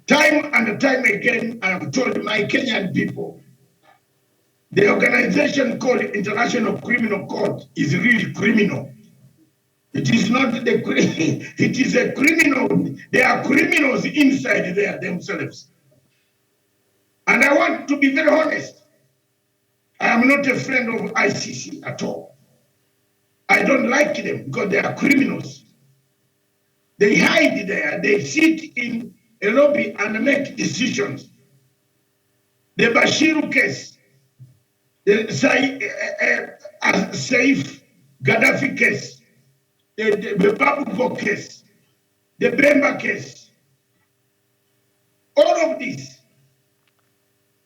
Time and time again, I have told my Kenyan people, the organization called International Criminal Court is really criminal. It is not the it is a criminal. There are criminals inside there themselves. And I want to be very honest. I am not a friend of ICC at all. I don't like them because they are criminals. They hide there. They sit in a lobby and make decisions. The Bashir case, the Saif Gaddafi case, the Babuko case, the Bemba case, all of this,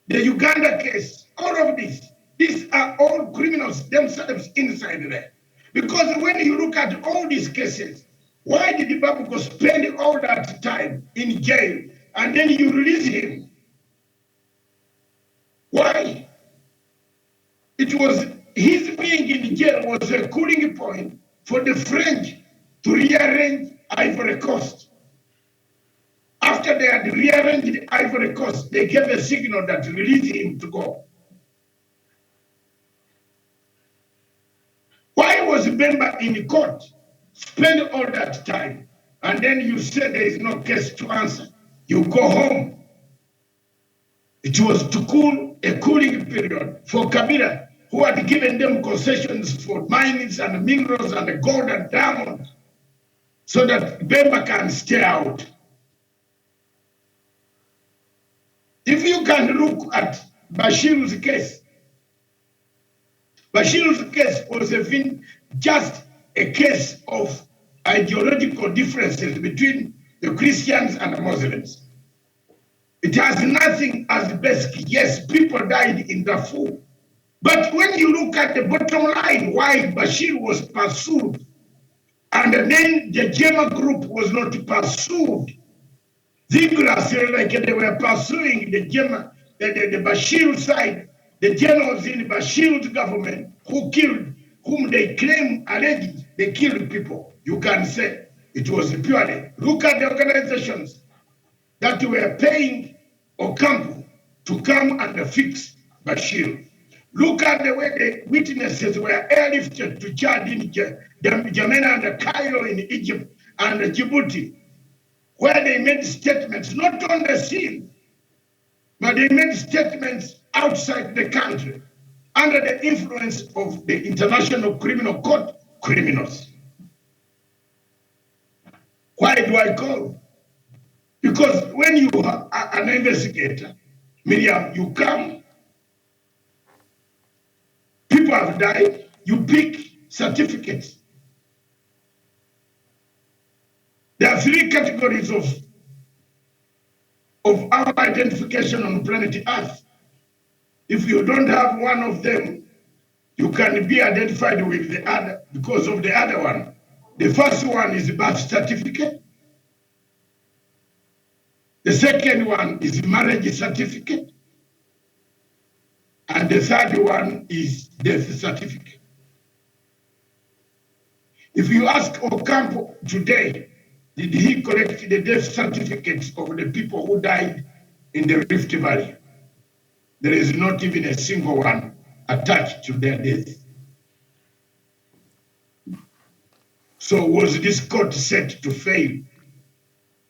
the Uganda case, all of this, these are all criminals themselves inside there. Because when you look at all these cases, why did Babuko spend all that time in jail and then you release him? Why? It was his being in jail was a cooling point for the French to rearrange Ivory Coast. After they had rearranged Ivory Coast, they gave a signal that released him to go. Why was Bemba in court? Spend all that time, and then you say there is no case to answer. You go home. It was to cool a cooling period for Kabila, who had given them concessions for mines and minerals and gold and diamond, so that Bemba can stay out. If you can look at Bashir's case was just a case of ideological differences between the Christians and the Muslims. It has nothing as basic. Yes, people died in Darfur. But when you look at the bottom line, why Bashir was pursued, and then the Jema group was not pursued, vigorously like they were pursuing the Jema, the Bashir side, the generals in Bashir's government whom they claim alleged they killed people. You can say it was purely. Look at the organizations that were paying Ocampo to come and fix Bashir. Look at the way the witnesses were airlifted to Chad in Jamena and Cairo in Egypt and Djibouti, where they made statements, not on the scene, but they made statements outside the country under the influence of the International Criminal Court criminals. Why do I call? Because when you are an investigator, Miriam, you come, people have died, you pick certificates. There are three categories of our identification on planet Earth. If you don't have one of them, you can be identified with the other because of the other one. The first one is the birth certificate. The second one is marriage certificate. And the third one is death certificate. If you ask Ocampo today, did he collect the death certificates of the people who died in the Rift Valley? There is not even a single one attached to their death. So was this court set to fail?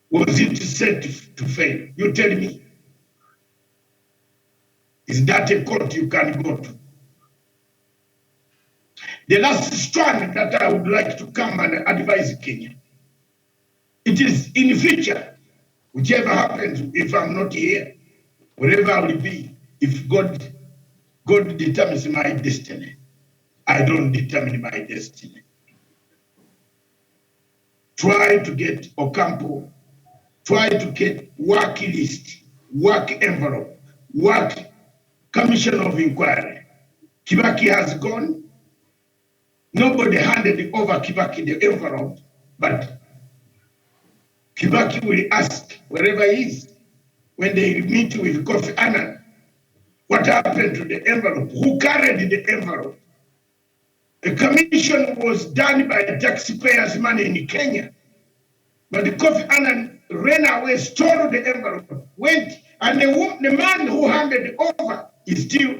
Was it set to fail? You tell me. Is that a court you can go to? The last strand that I would like to come and advise Kenya. It is in the future, whichever happens, if I'm not here, wherever I will be, if God determines my destiny, I don't determine my destiny. Try to get Ocampo, try to get work list, work envelope, work commission of inquiry. Kibaki has gone. Nobody handed over Kibaki the envelope, but Kibaki will ask wherever he is, when they meet with Kofi Annan, what happened to the envelope? Who carried the envelope? The commission was done by taxpayers' money in Kenya, but the Kofi Annan ran away, stole the envelope, went, and the man who handed over is still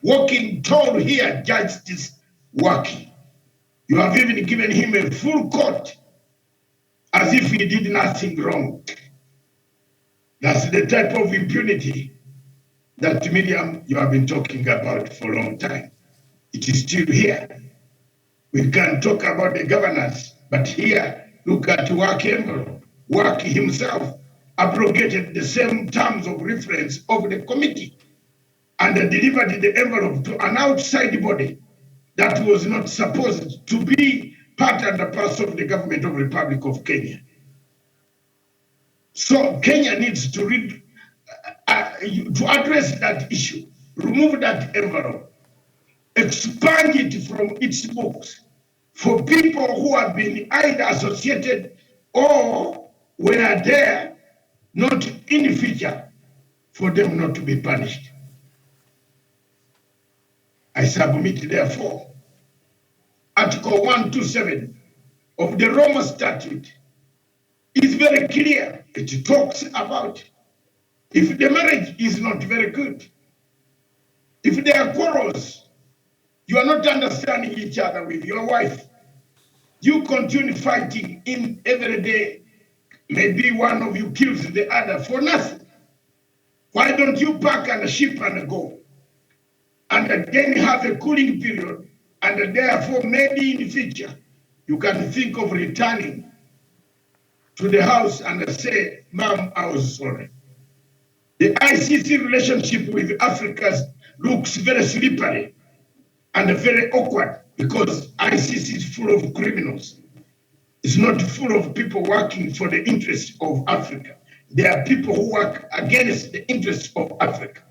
walking tall here, justice working. You have even given him a full court as if he did nothing wrong. That's the type of impunity that, Miriam, you have been talking about for a long time. It is still here. We can talk about the governance, but here, look at Work envelope. Work himself abrogated the same terms of reference of the committee and delivered the envelope to an outside body that was not supposed to be part and parcel of the government of the Republic of Kenya. So Kenya needs to address that issue, remove that envelope, expand it from its books for people who have been either associated or were there, not in the future, for them not to be punished. I submit, therefore, Article 127 of the Roma Statute is very clear. It talks about if the marriage is not very good, if there are quarrels, you are not understanding each other with your wife, you continue fighting in every day. Maybe one of you kills the other for nothing. Why don't you pack and ship and go? And then have a cooling period, and therefore maybe in the future, you can think of returning to the house and say, Mom, I was sorry. The ICC relationship with Africa looks very slippery and very awkward because ICC is full of criminals. It's not full of people working for the interests of Africa. There are people who work against the interests of Africa.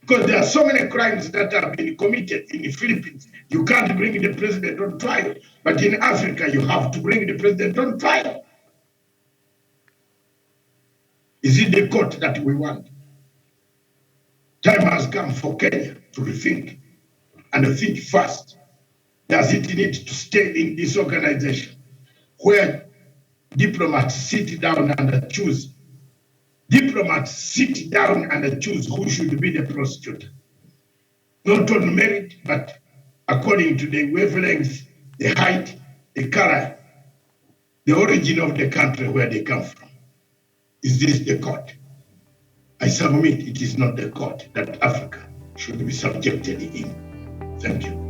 Because there are so many crimes that have been committed in the Philippines. You can't bring the president on trial. But in Africa, you have to bring the president on trial. Is it the court that we want? Time has come for Kenya to rethink and think fast. Does it need to stay in this organization where diplomats sit down and choose? Diplomats sit down and choose who should be the prosecutor. Not on merit, but according to the wavelength, the height, the color, the origin of the country where they come from. Is this the court? I submit it is not the court that Africa should be subjected in. Thank you.